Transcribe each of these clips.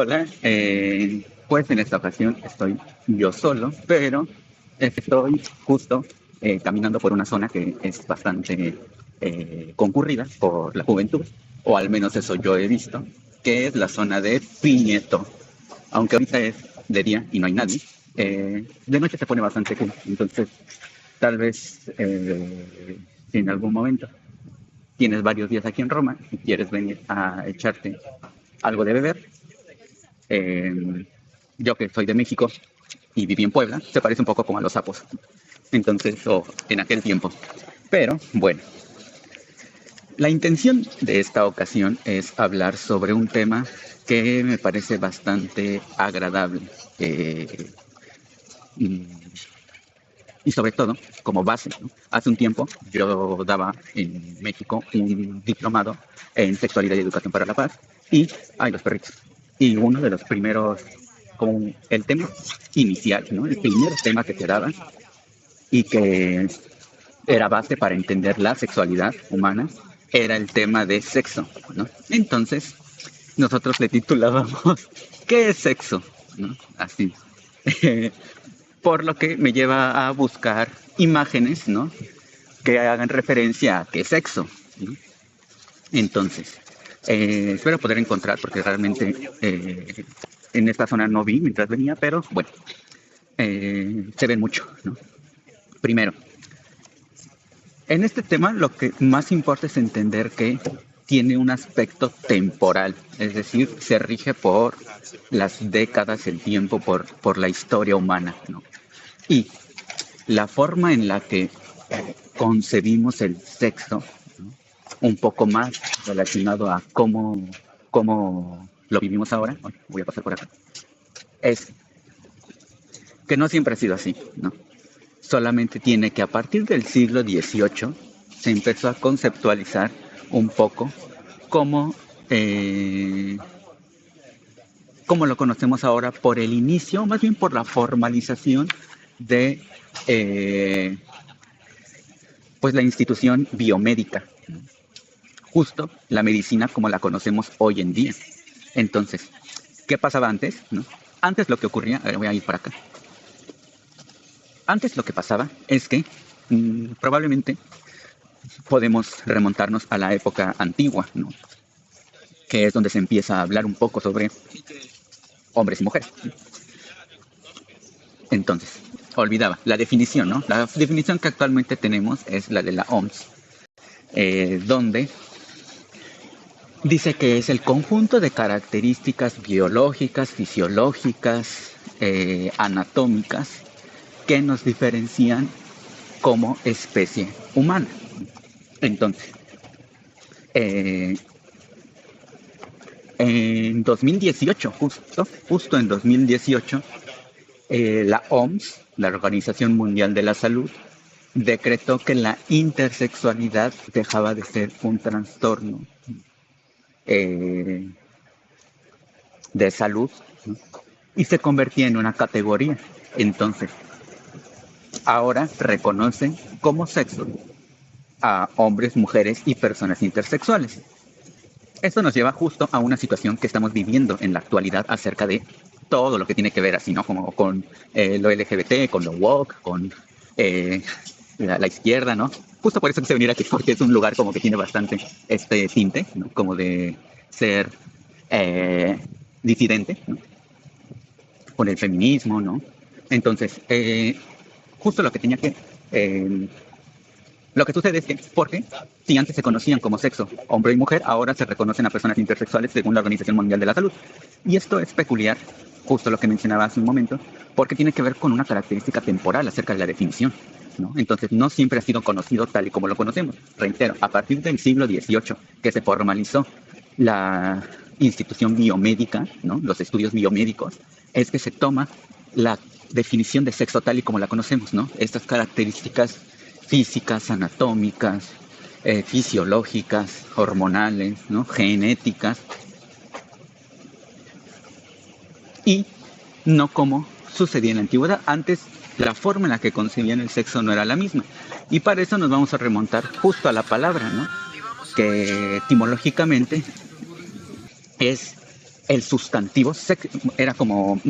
Hola, pues en esta ocasión estoy yo solo, pero estoy justo caminando por una zona que es bastante concurrida por la juventud, o al menos eso yo he visto, que es la zona de Piñeto. Aunque ahorita es de día y no hay nadie, de noche se pone bastante cool. Entonces, tal vez si en algún momento tienes varios días aquí en Roma y quieres venir a echarte algo de beber, eh, yo que soy de México y viví en Puebla, se parece un poco como a los sapos. Entonces, o en aquel tiempo. Pero bueno, la intención de esta ocasión es hablar sobre un tema que me parece bastante agradable y, y sobre todo como base, ¿no? Hace un tiempo yo daba en México un diplomado en sexualidad y educación para la paz y, ay, los perritos. Y uno de los primeros, como el tema inicial, ¿no? El primer tema que se daba y que era base para entender la sexualidad humana, era el tema de sexo, ¿no? Entonces, nosotros le titulábamos ¿qué es sexo? ¿No? Así. Por lo que me lleva a buscar imágenes, ¿no? Que hagan referencia a qué es sexo, ¿no? Entonces, espero poder encontrar, porque realmente en esta zona no vi mientras venía, pero bueno, se ven mucho, ¿no? Primero, en este tema lo que más importa es entender que tiene un aspecto temporal, es decir, se rige por las décadas, el tiempo, por la historia humana, ¿no? Y la forma en la que concebimos el sexo, ¿no? Un poco más relacionado a cómo lo vivimos ahora, bueno, voy a pasar por acá, es que no siempre ha sido así, ¿no? Solamente tiene que a partir del siglo XVIII se empezó a conceptualizar un poco cómo, eh, cómo lo conocemos ahora por el inicio, más bien por la formalización de eh, pues la institución biomédica, justo la medicina como la conocemos hoy en día. Entonces, ¿qué pasaba antes? ¿No? Antes lo que ocurría, a ver, voy a ir para acá. Antes lo que pasaba es que probablemente podemos remontarnos a la época antigua, ¿no? Que es donde se empieza a hablar un poco sobre hombres y mujeres. Entonces, olvidaba la definición, ¿no? La definición que actualmente tenemos es la de la OMS, donde dice que es el conjunto de características biológicas, fisiológicas, anatómicas que nos diferencian como especie humana. Entonces, eh, en 2018, justo en 2018, la OMS, la Organización Mundial de la Salud, decretó que la intersexualidad dejaba de ser un trastorno eh, de salud, ¿no? Y se convertía en una categoría. Entonces, ahora reconocen como sexo a hombres, mujeres y personas intersexuales. Esto nos lleva justo a una situación que estamos viviendo en la actualidad acerca de todo lo que tiene que ver así, ¿no? Como con lo LGBT, con lo woke, con eh, la izquierda, ¿no? Justo por eso quise venir aquí, porque es un lugar como que tiene bastante este tinte, ¿no? Como de ser eh, disidente, ¿no? Con el feminismo, ¿no? Entonces, justo lo que tenía que lo que sucede es que, porque si antes se conocían como sexo hombre y mujer, ahora se reconocen a personas intersexuales según la Organización Mundial de la Salud. Y esto es peculiar, justo lo que mencionaba hace un momento, porque tiene que ver con una característica temporal acerca de la definición, ¿no? Entonces, no siempre ha sido conocido tal y como lo conocemos. Reitero, a partir del siglo XVIII, que se formalizó la institución biomédica, ¿no? Los estudios biomédicos, es que se toma la definición de sexo tal y como la conocemos, ¿no? Estas características físicas, anatómicas, fisiológicas, hormonales, ¿no? Genéticas, y no como sucedía en la antigüedad. Antes la forma en la que concebían el sexo no era la misma. Y para eso nos vamos a remontar justo a la palabra, ¿no? Que etimológicamente es el sustantivo era como,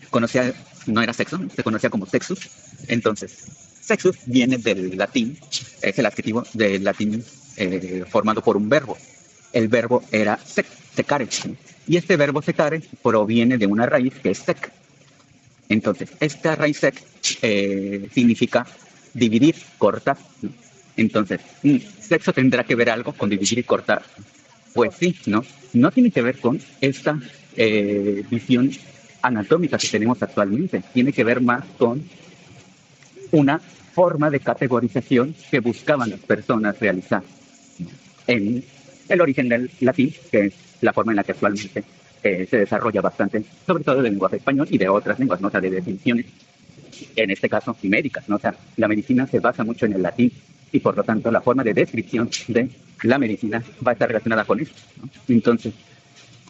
conocía, no era sexo, se conocía como sexus. Entonces, sexus viene del latín, es el adjetivo del latín formado por un verbo. El verbo era secare, ¿no? Y este verbo secare proviene de una raíz que es sec. Entonces, esta raíz sec significa dividir, cortar, ¿no? Entonces, sexo tendrá que ver algo con dividir y cortar. Pues sí, ¿no? No tiene que ver con esta visión anatómica que tenemos actualmente. Tiene que ver más con una forma de categorización que buscaban las personas realizar en el origen del latín, que es la forma en la que actualmente se desarrolla bastante, sobre todo del lenguaje español y de otras lenguas, ¿no? O sea, de definiciones, en este caso médicas, ¿no? O sea, la medicina se basa mucho en el latín y por lo tanto la forma de descripción de la medicina va a estar relacionada con eso, ¿no? Entonces,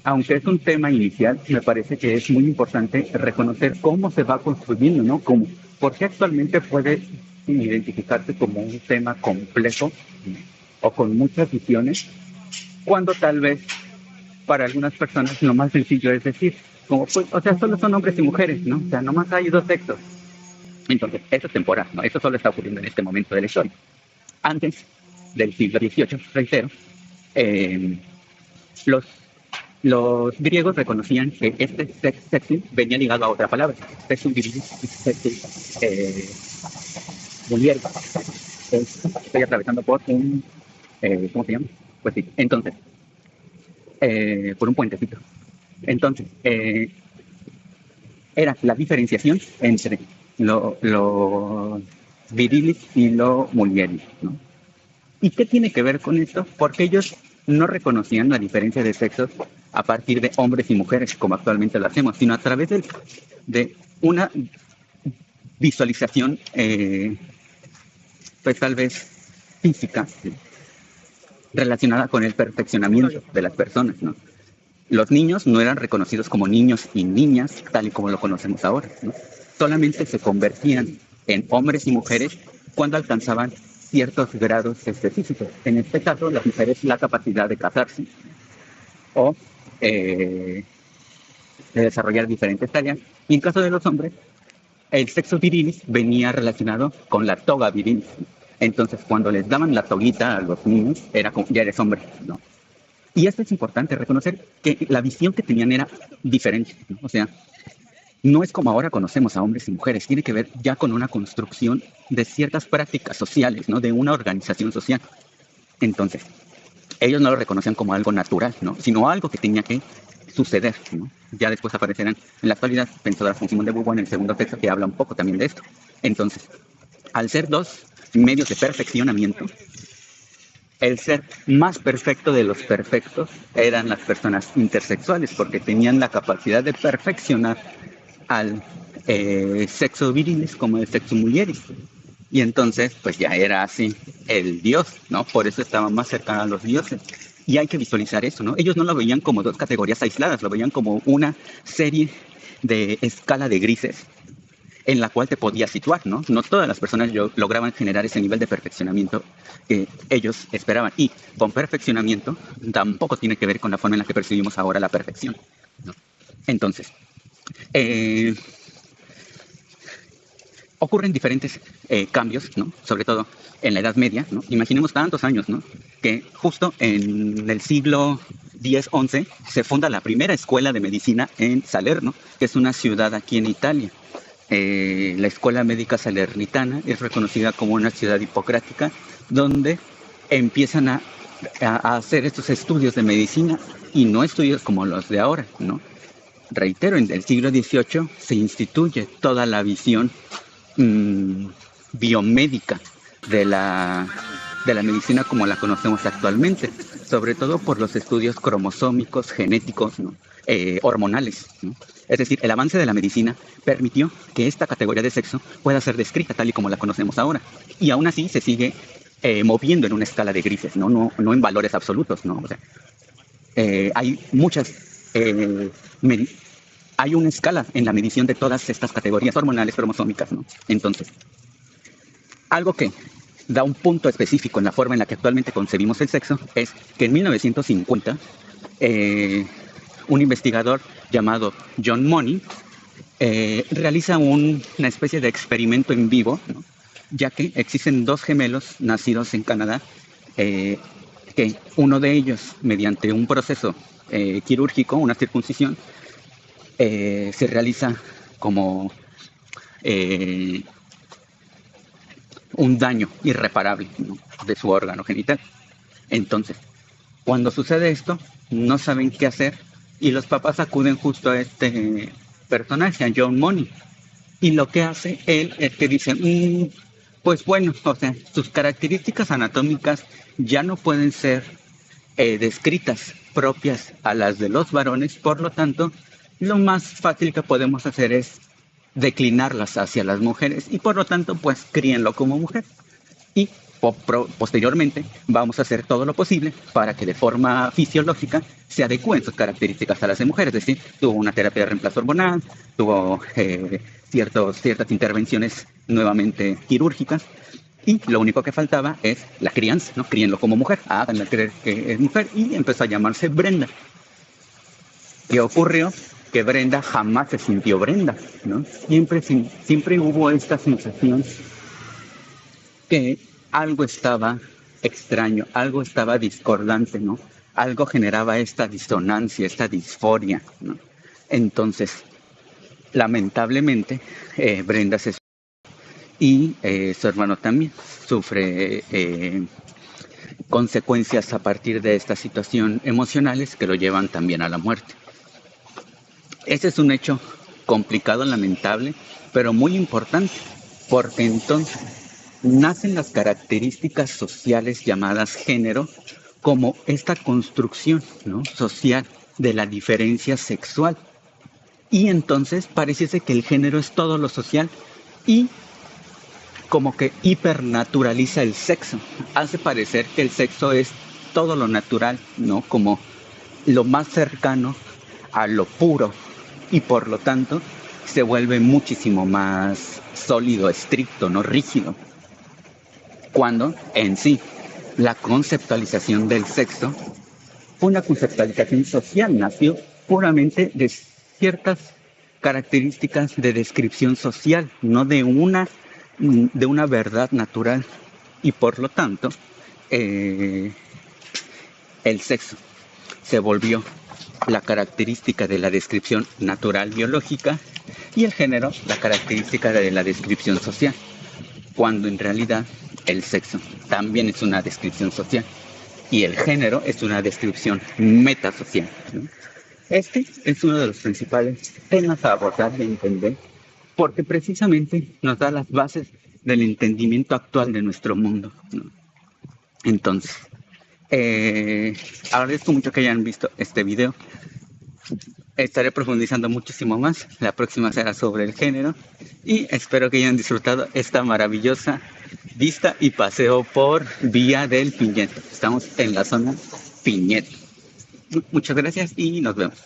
aunque es un tema inicial, me parece que es muy importante reconocer cómo se va construyendo, ¿no? Cómo, porque actualmente puede identificarse como un tema complejo, ¿no? O con muchas visiones, cuando tal vez para algunas personas lo más sencillo es decir, como pues, o sea, solo son hombres y mujeres, ¿no? O sea, nomás hay dos sexos. Entonces, eso es temporal, ¿no? Eso solo está ocurriendo en este momento de la historia. Antes del siglo XVIII, reitero, eh, los, los griegos reconocían que este sexo venía ligado a otra palabra, sexum virilis, sexum mulier. Estoy atravesando por un, ¿cómo se llama? Pues sí, entonces, por un puentecito. Entonces, era la diferenciación entre lo virilis y lo mulieris, ¿no? ¿Y qué tiene que ver con esto? Porque ellos no reconocían la diferencia de sexos a partir de hombres y mujeres, como actualmente lo hacemos, sino a través de una visualización, pues tal vez física, ¿sí? Relacionada con el perfeccionamiento de las personas, ¿no? Los niños no eran reconocidos como niños y niñas, tal y como lo conocemos ahora, ¿no? Solamente se convertían en hombres y mujeres cuando alcanzaban ciertos grados específicos. En este caso, las mujeres la capacidad de casarse o de desarrollar diferentes tareas. Y en caso de los hombres, el sexo virilis venía relacionado con la toga virilis. Entonces, cuando les daban la toguita a los niños, era como, ya eres hombre, ¿no? Y esto es importante, reconocer que la visión que tenían era diferente, ¿no? O sea, no es como ahora conocemos a hombres y mujeres, tiene que ver ya con una construcción de ciertas prácticas sociales, ¿no? De una organización social. Entonces, ellos no lo reconocían como algo natural, ¿no? Sino algo que tenía que suceder, ¿no? Ya después aparecerán en la actualidad pensadoras como Simón de Beauvoir en el segundo texto que habla un poco también de esto. Entonces, al ser dos medios de perfeccionamiento, el ser más perfecto de los perfectos eran las personas intersexuales, porque tenían la capacidad de perfeccionar al sexo virilis como el sexo mulieris. Y entonces, pues ya era así el dios, ¿no? Por eso estaba más cercano a los dioses. Y hay que visualizar eso, ¿no? Ellos no lo veían como dos categorías aisladas, lo veían como una serie de escala de grises en la cual te podías situar, ¿no? No todas las personas lograban generar ese nivel de perfeccionamiento que ellos esperaban. Y con perfeccionamiento tampoco tiene que ver con la forma en la que percibimos ahora la perfección, ¿no? Entonces, ocurren diferentes cambios, ¿no? Sobre todo en la Edad Media, ¿no? Imaginemos tantos años, ¿no? Que justo en el siglo X-XI se funda la primera escuela de medicina en Salerno, que es una ciudad aquí en Italia. La Escuela Médica Salernitana es reconocida como una ciudad hipocrática donde empiezan a hacer estos estudios de medicina y no estudios como los de ahora, ¿no? Reitero, en el siglo XVIII se instituye toda la visión biomédica de la medicina como la conocemos actualmente, sobre todo por los estudios cromosómicos, genéticos, ¿no? Hormonales, ¿no? Es decir, el avance de la medicina permitió que esta categoría de sexo pueda ser descrita tal y como la conocemos ahora. Y aún así se sigue moviendo en una escala de grises, ¿no? No en valores absolutos, ¿no? O sea, hay muchas... hay una escala en la medición de todas estas categorías hormonales cromosómicas, ¿no? Entonces, algo que da un punto específico en la forma en la que actualmente concebimos el sexo es que en 1950 un investigador llamado John Money realiza una especie de experimento en vivo, ¿no? Ya que existen dos gemelos nacidos en Canadá, que uno de ellos, mediante un proceso quirúrgico, una circuncisión, se realiza como un daño irreparable, ¿no?, de su órgano genital. Entonces, cuando sucede esto, no saben qué hacer y los papás acuden justo a este personaje, a John Money. Y lo que hace él es que dice, pues bueno, o sea, sus características anatómicas ya no pueden ser descritas propias a las de los varones, por lo tanto, lo más fácil que podemos hacer es declinarlas hacia las mujeres y por lo tanto, pues críenlo como mujer. Y posteriormente vamos a hacer todo lo posible para que de forma fisiológica se adecúen sus características a las de mujeres, es decir, tuvo una terapia de reemplazo hormonal, tuvo ciertas intervenciones nuevamente quirúrgicas, y lo único que faltaba es la crianza, ¿no? Críenlo como mujer, háganme creer que es mujer, y empezó a llamarse Brenda. ¿Qué ocurrió? Que Brenda jamás se sintió Brenda, ¿no? Siempre hubo esta sensación que algo estaba extraño, algo estaba discordante, ¿no? Algo generaba esta disonancia, esta disforia, ¿no? Entonces, lamentablemente, Brenda se y su hermano también sufre consecuencias a partir de esta situación emocionales que lo llevan también a la muerte. Este es un hecho complicado, lamentable, pero muy importante, porque entonces nacen las características sociales llamadas género como esta construcción, ¿no?, social de la diferencia sexual. Y entonces pareciese que el género es todo lo social y como que hipernaturaliza el sexo. Hace parecer que el sexo es todo lo natural, ¿no?, como lo más cercano a lo puro, y por lo tanto se vuelve muchísimo más sólido, estricto, no rígido. Cuando en sí la conceptualización del sexo fue una conceptualización social, nació puramente de ciertas características de descripción social, no de una verdad natural, y por lo tanto el sexo se volvió la característica de la descripción natural biológica y el género la característica de la descripción social, cuando en realidad el sexo también es una descripción social y el género es una descripción metasocial, ¿no? Este es uno de los principales temas a abordar y entender, porque precisamente nos da las bases del entendimiento actual de nuestro mundo, ¿no? Entonces, agradezco mucho que hayan visto este video. Estaré profundizando muchísimo más. La próxima será sobre el género. Y espero que hayan disfrutado esta maravillosa vista y paseo por Vía del Piñeto. Estamos en la zona Piñeto. Muchas gracias y nos vemos.